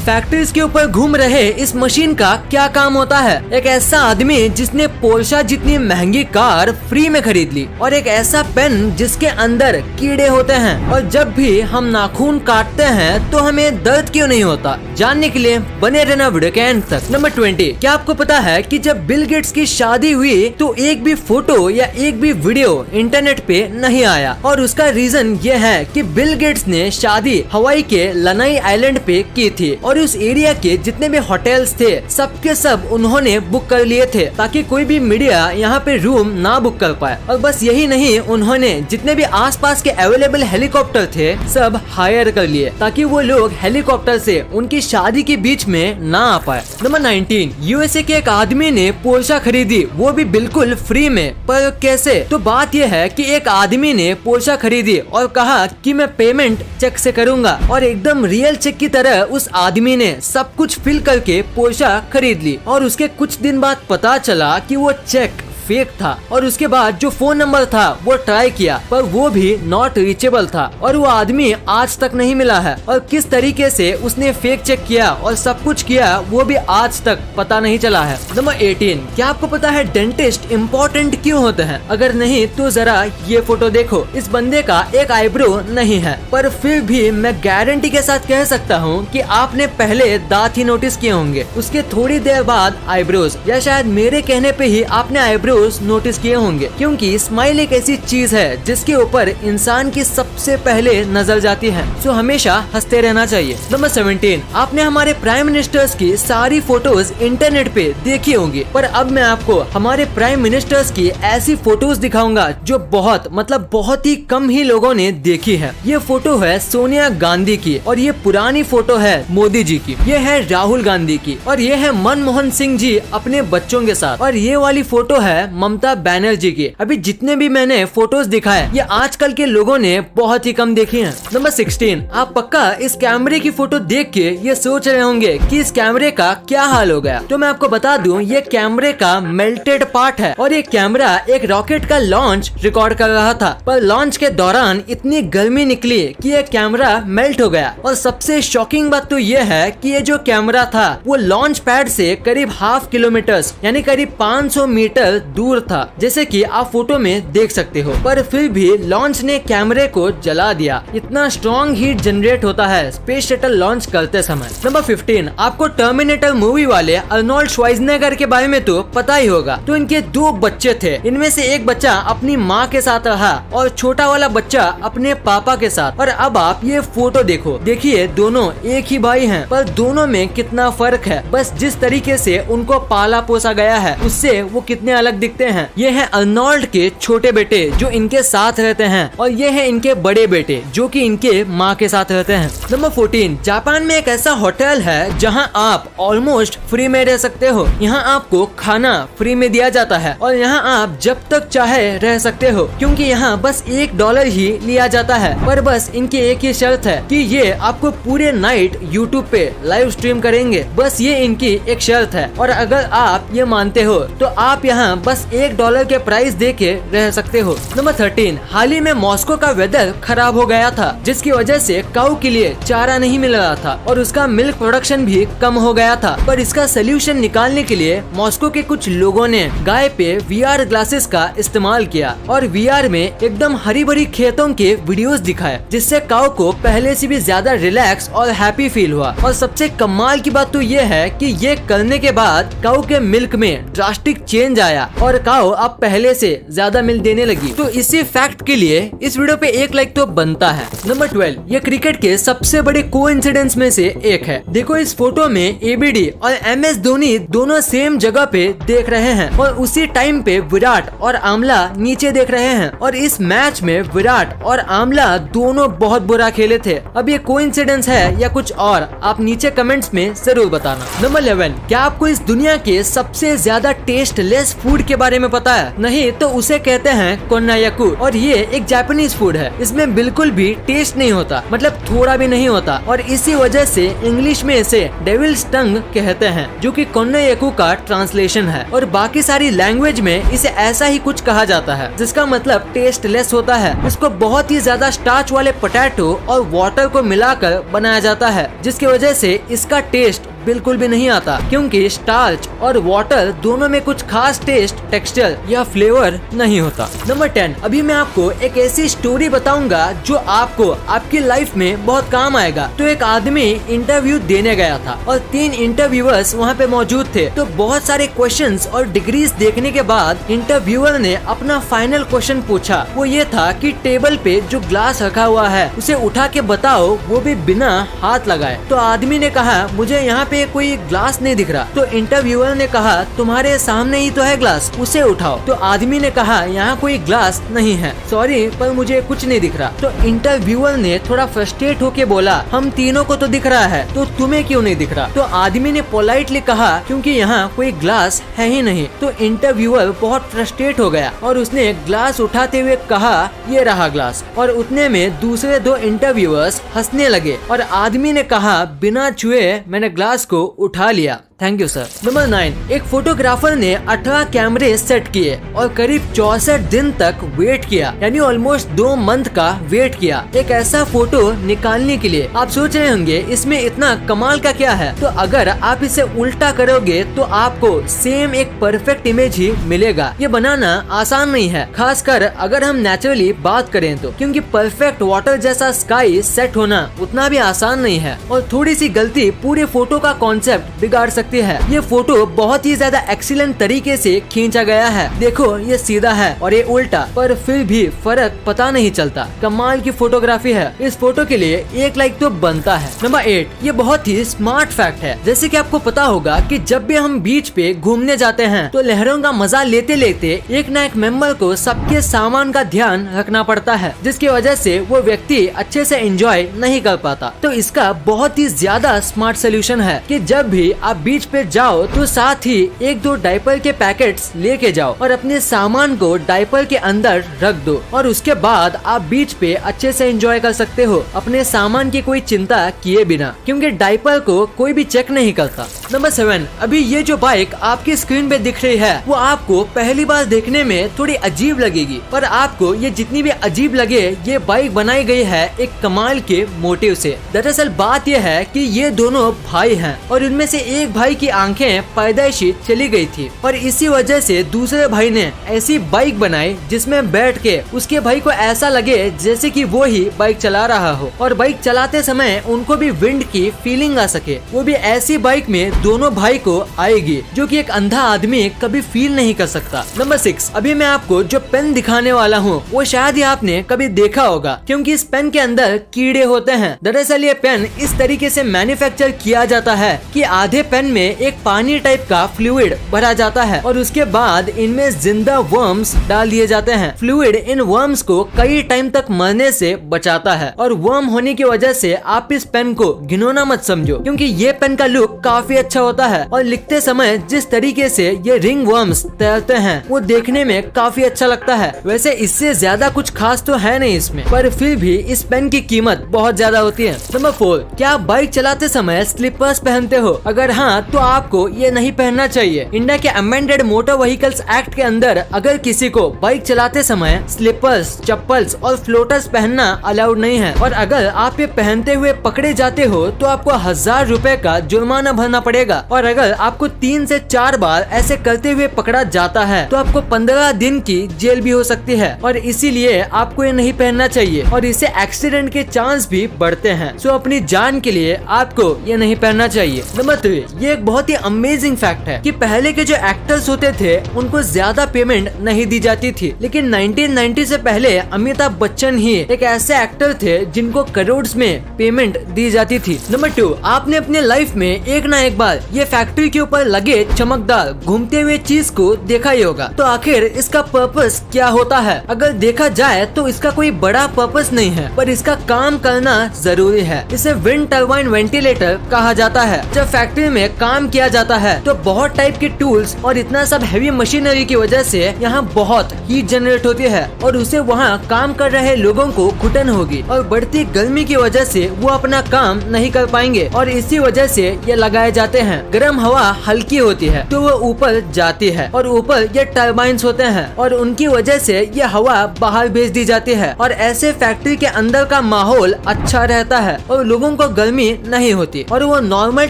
Factories के ऊपर घूम रहे इस मशीन का क्या काम होता है? एक ऐसा आदमी जिसने पोर्शा जितनी महंगी कार फ्री में खरीद ली, और एक ऐसा पेन जिसके अंदर कीड़े होते हैं, और जब भी हम नाखून काटते हैं तो हमें दर्द क्यों नहीं होता? जानने के लिए बने रहना वीडियो के एंड तक। नंबर 20, क्या आपको पता है कि जब बिल गेट्स की शादी हुई तो एक भी फोटो या एक भी वीडियो इंटरनेट पे नहीं आया, और उसका रीजन ये है कि बिल गेट्स ने शादी हवाई के लनाई आइलैंड पे की थी, और उस एरिया के जितने भी होटल्स थे सबके सब उन्होंने बुक कर लिए थे ताकि कोई भी मीडिया यहाँ पे रूम ना बुक कर पाए। और बस यही नहीं, उन्होंने जितने भी आसपास के अवेलेबल हेलीकॉप्टर थे सब हायर कर लिए ताकि वो लोग हेलीकॉप्टर से उनकी शादी के बीच में ना आ पाए। नंबर 19, यूएसए के एक आदमी ने पोर्शा खरीदी, वो भी बिल्कुल फ्री में। पर कैसे? तो बात यह है कि एक आदमी ने पोर्शा खरीदी और कहा कि मैं पेमेंट चेक से करूंगा, और एकदम रियल चेक की तरह उस आदमी ने सब कुछ फिल करके पोर्शा खरीद ली। और उसके कुछ दिन बाद पता चला कि वो चेक फेक था, और उसके बाद जो फोन नंबर था वो ट्राई किया पर वो भी नॉट रीचेबल था, और वो आदमी आज तक नहीं मिला है। और किस तरीके से उसने फेक चेक किया और सब कुछ किया वो भी आज तक पता नहीं चला है। नंबर 18, क्या आपको पता है डेंटिस्ट इम्पोर्टेंट क्यों होते हैं? अगर नहीं तो जरा ये फोटो देखो। इस बंदे का एक आईब्रो नहीं है, पर फिर भी मैं गारंटी के साथ कह सकता हूँ कि आपने पहले दांत ही नोटिस किए होंगे, उसके थोड़ी देर बाद आईब्रोज, या शायद मेरे कहने पे ही आपने आईब्रो नोटिस किए होंगे, क्योंकि स्माइल एक ऐसी चीज है जिसके ऊपर इंसान की सबसे पहले नजर जाती है, सो हमेशा हंसते रहना चाहिए। नंबर 17, आपने हमारे प्राइम मिनिस्टर्स की सारी फोटोज इंटरनेट पे देखी होंगी, पर अब मैं आपको हमारे प्राइम मिनिस्टर्स की ऐसी फोटोज दिखाऊंगा जो बहुत ही कम ही लोगों ने देखी है। ये फोटो है सोनिया गांधी की, और ये पुरानी फोटो है मोदी जी की, ये है राहुल गांधी की, और ये है मनमोहन सिंह जी अपने बच्चों के साथ, और ये वाली फोटो है ममता बनर्जी की। अभी जितने भी मैंने फोटोज दिखाए ये आजकल के लोगों ने बहुत ही कम देखी हैं। नंबर 16, आप पक्का इस कैमरे की फोटो देख के ये सोच रहे होंगे कि इस कैमरे का क्या हाल हो गया। तो मैं आपको बता दूं, ये कैमरे का मेल्टेड पार्ट है, और ये कैमरा एक रॉकेट का लॉन्च रिकॉर्ड कर रहा था, पर लॉन्च के दौरान इतनी गर्मी निकली कि ये कैमरा मेल्ट हो गया। और सबसे शॉकिंग बात तो ये है कि ये जो कैमरा था वो लॉन्च पैड से करीब ½ किलोमीटर यानी करीब 500 मीटर दूर था, जैसे कि आप फोटो में देख सकते हो, पर फिर भी लॉन्च ने कैमरे को जला दिया। इतना स्ट्रॉन्ग हीट जनरेट होता है स्पेस शटल लॉन्च करते समय। नंबर 15, आपको टर्मिनेटर मूवी वाले अर्नोल्ड श्वार्ज़नेगर के बारे में तो पता ही होगा। तो इनके 2 बच्चे थे, इनमें से एक बच्चा अपनी माँ के साथ रहा और छोटा वाला बच्चा अपने पापा के साथ। और अब आप ये फोटो देखो, देखिए दोनों एक ही भाई हैं, पर दोनों में कितना फर्क है। बस जिस तरीके से उनको पाला पोसा गया है उससे वो कितने अलग दिखते हैं। ये है अर्नोल्ड के छोटे बेटे जो इनके साथ रहते हैं, और ये है इनके बड़े बेटे जो कि इनके माँ के साथ रहते हैं। नंबर 14, जापान में एक ऐसा होटल है जहाँ आप ऑलमोस्ट फ्री में रह सकते हो। यहाँ आपको खाना फ्री में दिया जाता है, और यहाँ आप जब तक चाहे रह सकते हो, क्योंकि यहाँ बस $1 ही लिया जाता है। पर बस इनकी एक ही शर्त है कि ये आपको पूरे नाइट यूट्यूब पे लाइव स्ट्रीम करेंगे, बस ये इनकी एक शर्त है। और अगर आप ये मानते हो तो आप यहाँ बस $1 के प्राइस दे के रह सकते हो। नंबर 13, हाल ही में मॉस्को का वेदर खराब हो गया था, जिसकी वजह से काऊ के लिए चारा नहीं मिल रहा था, और उसका मिल्क प्रोडक्शन भी कम हो गया था। पर इसका सोल्यूशन निकालने के लिए मॉस्को के कुछ लोगों ने गाय पे VR ग्लासेस का इस्तेमाल किया, और VR में एकदम हरी भरी खेतों के वीडियोस दिखाए, जिससे काऊ को पहले से भी ज्यादा रिलैक्स और हैप्पी फील हुआ। और सबसे कमाल की बात तो ये है कि ये करने के बाद काऊ के मिल्क में ड्रास्टिक चेंज आया, और काऊ अब पहले से ज्यादा मिल्क देने लगी। तो इसी फैक्ट के लिए इस वीडियो पे 1 लाइक तो बनता है। नंबर 12, ये क्रिकेट के सबसे बड़े कोइंसिडेंस में से एक है। देखो इस फोटो में ABD और MS धोनी दोनों सेम जगह पे देख रहे हैं, और उसी टाइम पे विराट और आमला नीचे देख रहे हैं। और इस मैच में विराट और आमला दोनों बहुत बुरा खेले थे। अब ये कोइंसिडेंस है या कुछ और, आप नीचे कमेंट्स में जरूर बताना। नंबर 11, क्या आपको इस दुनिया के सबसे ज्यादा टेस्टलेस फूड के बारे में पता है? नहीं तो उसे कहते हैं कोन्नायाकू और ये एक जापानीज फूड है। इसमें बिल्कुल भी टेस्ट नहीं होता, मतलब थोड़ा भी नहीं होता, और इसी वजह से इंग्लिश में इसे डेविल्स टंग कहते हैं, जो कि कोन्नायाकू का ट्रांसलेशन है। और बाकी सारी लैंग्वेज में इसे ऐसा ही कुछ कहा जाता है, जिसका मतलब टेस्टलेस होता है। इसको बहुत ही ज्यादा स्टार्च वाले पोटैटो और वाटर को मिलाकर बनाया जाता है, जिसकी वजह से इसका टेस्ट बिल्कुल भी नहीं आता, क्योंकि स्टार्च और वाटर दोनों में कुछ खास टेस्ट, टेक्सचर या फ्लेवर नहीं होता। नंबर 10, अभी मैं आपको एक ऐसी स्टोरी बताऊंगा जो आपको आपकी लाइफ में बहुत काम आएगा। तो एक आदमी इंटरव्यू देने गया था और 3 इंटरव्यूअर्स वहाँ पे मौजूद थे। तो बहुत सारे क्वेश्चंस और डिग्रीज देखने के बाद इंटरव्यूअर ने अपना फाइनल क्वेश्चन पूछा। वो ये था कि टेबल पे जो ग्लास रखा हुआ है उसे उठा के बताओ, वो भी बिना हाथ लगाए। तो आदमी ने कहा मुझे यहाँ पे कोई ग्लास नहीं दिख रहा। तो इंटरव्यूअर ने कहा तुम्हारे सामने ही तो है ग्लास, उसे उठाओ। तो आदमी ने कहा यहाँ कोई ग्लास नहीं है, सॉरी पर मुझे कुछ नहीं दिख रहा। तो इंटरव्यूअर ने थोड़ा फ्रस्ट्रेट होके बोला हम तीनों को तो दिख रहा है, तो तुम्हें क्यों नहीं दिख रहा? तो आदमी ने पोलाइटली कहा क्योंकि यहाँ कोई ग्लास है ही नहीं। तो इंटरव्यूअर बहुत फ्रस्ट्रेट हो गया और उसने ग्लास उठाते हुए कहा ये रहा ग्लास। और उतने में दूसरे 2 इंटरव्यूअर्स हंसने लगे और आदमी ने कहा बिना छुए मैंने ग्लास को उठा लिया। Thank you sir. नंबर 9, एक फोटोग्राफर ने 18 कैमरे सेट किए और करीब 64 दिन तक वेट किया, यानी ऑलमोस्ट 2 मंथ का वेट किया एक ऐसा फोटो निकालने के लिए। आप सोच रहे होंगे इसमें इतना कमाल का क्या है? तो अगर आप इसे उल्टा करोगे तो आपको सेम एक परफेक्ट इमेज ही मिलेगा। ये बनाना आसान नहीं है, खासकर अगर हम नेचुरली बात करें तो, क्योंकि परफेक्ट वाटर जैसा स्काई सेट होना उतना भी आसान नहीं है और थोड़ी सी गलती पूरे फोटो का कॉन्सेप्ट बिगाड़ सकती है। ये फोटो बहुत ही ज्यादा एक्सीलेंट तरीके से खींचा गया है। देखो ये सीधा है और ये उल्टा, पर फिर भी फर्क पता नहीं चलता। कमाल की फोटोग्राफी है। इस फोटो के लिए 1 लाइक तो बनता है। नंबर 8, ये बहुत ही स्मार्ट फैक्ट है। जैसे कि आपको पता होगा कि जब भी हम बीच पे घूमने जाते हैं तो लहरों का मजा लेते लेते एक न एक मेंबर को सबके सामान का ध्यान रखना पड़ता है, जिसकी वजह से वो व्यक्ति अच्छे से एंजॉय नहीं कर पाता। तो इसका बहुत ही ज्यादा स्मार्ट सोल्यूशन है कि जब भी आप बीच पे जाओ तो साथ ही 1-2 डायपर के पैकेट्स लेके जाओ और अपने सामान को डायपर के अंदर रख दो और उसके बाद आप बीच पे अच्छे से एंजॉय कर सकते हो अपने सामान की कोई चिंता किए बिना, क्योंकि डायपर को कोई भी चेक नहीं करता। नंबर 7, अभी ये जो बाइक आपकी स्क्रीन पे दिख रही है वो आपको पहली बार देखने में थोड़ी अजीब लगेगी, पर आपको ये जितनी भी अजीब लगे ये बाइक बनाई गई है एक कमाल के मोटिव से। दरअसल बात यह है कि ये दोनों भाई हैं और इनमें से एक भाई की आंखें पैदाइशी चली गई थी और इसी वजह से दूसरे भाई ने ऐसी बाइक बनाई जिसमें बैठ के उसके भाई को ऐसा लगे जैसे कि वो ही बाइक चला रहा हो और बाइक चलाते समय उनको भी विंड की फीलिंग आ सके। वो भी ऐसी बाइक में दोनों भाई को आएगी जो कि एक अंधा आदमी कभी फील नहीं कर सकता। नंबर 6, अभी मैं आपको जो पेन दिखाने वाला हूँ वो शायद ही आपने कभी देखा होगा, क्योंकि इस पेन के अंदर कीड़े होते हैं। दरअसल ये पेन इस तरीके से मैन्युफैक्चर किया जाता है कि आधे पेन में एक पानी टाइप का फ्लूइड भरा जाता है और उसके बाद इनमें जिंदा वर्म्स डाल दिए जाते हैं। फ्लूइड इन वर्म्स को कई टाइम तक मरने से बचाता है और वर्म होने की वजह से आप इस पेन को घिनौना मत समझो, क्योंकि ये पेन का लुक काफी अच्छा होता है और लिखते समय जिस तरीके से ये रिंग वर्म्स तैरते हैं वो देखने में काफी अच्छा लगता है। वैसे इससे ज्यादा कुछ खास तो है नहीं इसमें, पर फिर भी इस पेन की कीमत बहुत ज्यादा होती है। नंबर 4, क्या आप बाइक चलाते समय स्लीपर्स पहनते हो? अगर हाँ तो आपको ये नहीं पहनना चाहिए। इंडिया के अमेंडेड मोटर व्हीकल्स एक्ट के अंदर अगर किसी को बाइक चलाते समय स्लीपर्स, चप्पल्स और फ्लोटर्स पहनना अलाउड नहीं है और अगर आप ये पहनते हुए पकड़े जाते हो तो आपको 1000 रुपए का जुर्माना भरना पड़ेगा और अगर आपको 3 से 4 बार ऐसे करते हुए पकड़ा जाता है तो आपको 15 दिन की जेल भी हो सकती है और इसीलिए आपको ये नहीं पहनना चाहिए और इससे एक्सीडेंट के चांस भी बढ़ते हैं। सो अपनी जान के लिए आपको ये नहीं पहनना चाहिए। नंबर 3, ये एक बहुत ही अमेजिंग फैक्ट है कि पहले के जो एक्टर्स होते थे उनको ज्यादा पेमेंट नहीं दी जाती थी, लेकिन 1990 से पहले अमिताभ बच्चन ही एक ऐसे एक्टर थे जिनको करोड़ में पेमेंट दी जाती थी। नंबर 2, आपने अपने लाइफ में एक ना एक बार ये फैक्ट्री के ऊपर लगे चमकदार घूमते हुए चीज को देखा ही होगा। तो आखिर इसका पर्पस क्या होता है? अगर देखा जाए तो इसका कोई बड़ा पर्पस नहीं है, पर इसका काम करना जरूरी है। इसे विंड टर्बाइन वेंटिलेटर कहा जाता है। जब फैक्ट्री में काम किया जाता है। तो बहुत टाइप के टूल्स और इतना सब हैवी मशीनरी की वजह से यहाँ बहुत हीट जनरेट होती है और उसे वहाँ काम कर रहे लोगों को घुटन होगी और बढ़ती गर्मी की वजह से वो अपना काम नहीं कर पाएंगे और इसी वजह से ये लगाए जाते हैं। गर्म हवा हल्की होती है तो वो ऊपर जाती है और ऊपर ये टर्बाइंस होते हैं और उनकी वजह से ये हवा बाहर भेज दी जाती है और ऐसे फैक्ट्री के अंदर का माहौल अच्छा रहता है और लोगों को गर्मी नहीं होती और वो नॉर्मल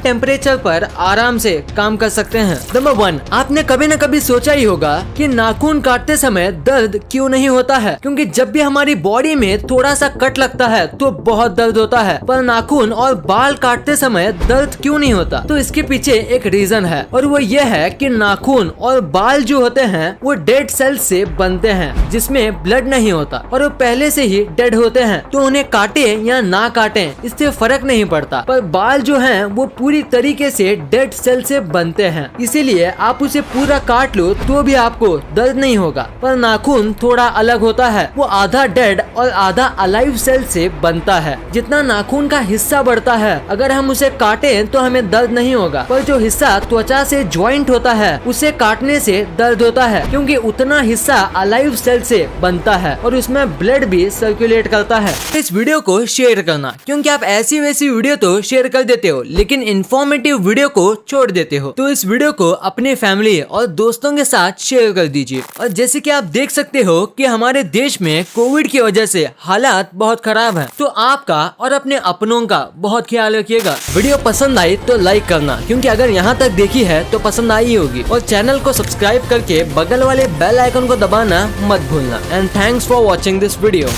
टेम्परेचर पर आराम से काम कर सकते हैं। नंबर 1, आपने कभी न कभी सोचा ही होगा कि नाखून काटते समय दर्द क्यों नहीं होता है, क्योंकि जब भी हमारी बॉडी में थोड़ा सा कट लगता है तो बहुत दर्द होता है, पर नाखून और बाल काटते समय दर्द क्यों नहीं होता? तो इसके पीछे एक रीजन है और वो ये है कि नाखून और बाल जो होते हैं वो डेड सेल्स से बनते हैं जिसमें ब्लड नहीं होता और वो पहले से ही डेड होते हैं, तो उन्हें काटे या ना काटे इससे फर्क नहीं पड़ता। पर बाल जो हैं वो पूरी तरीके से डेड सेल से बनते हैं, इसीलिए आप उसे पूरा काट लो तो भी आपको दर्द नहीं होगा। पर नाखून थोड़ा अलग होता है, वो आधा डेड और आधा अलाइव सेल से बनता है। जितना नाखून का हिस्सा बढ़ता है अगर हम उसे काटे तो हमें दर्द नहीं होगा, पर जो हिस्सा त्वचा से ज्वाइंट होता है उसे काटने से दर्द होता है, क्योंकि उतना हिस्सा अलाइव सेल से बनता है और उसमें ब्लड भी सर्कुलेट करता है। इस वीडियो को शेयर करना, क्योंकि आप ऐसी वैसी वीडियो तो शेयर कर देते हो लेकिन इंफॉर्मेटिव वीडियो को छोड़ देते हो। तो इस वीडियो को अपने फैमिली और दोस्तों के साथ शेयर कर दीजिए। और जैसे कि आप देख सकते हो कि हमारे देश में कोविड की वजह से हालात बहुत खराब है, तो आपका और अपने अपनों का बहुत ख्याल रखिएगा। वीडियो पसंद आई तो लाइक करना, क्योंकि अगर यहाँ तक देखी है तो पसंद आई होगी, और चैनल को सब्सक्राइब करके बगल वाले बेल आइकन को दबाना मत भूलना। And thanks for watching this video.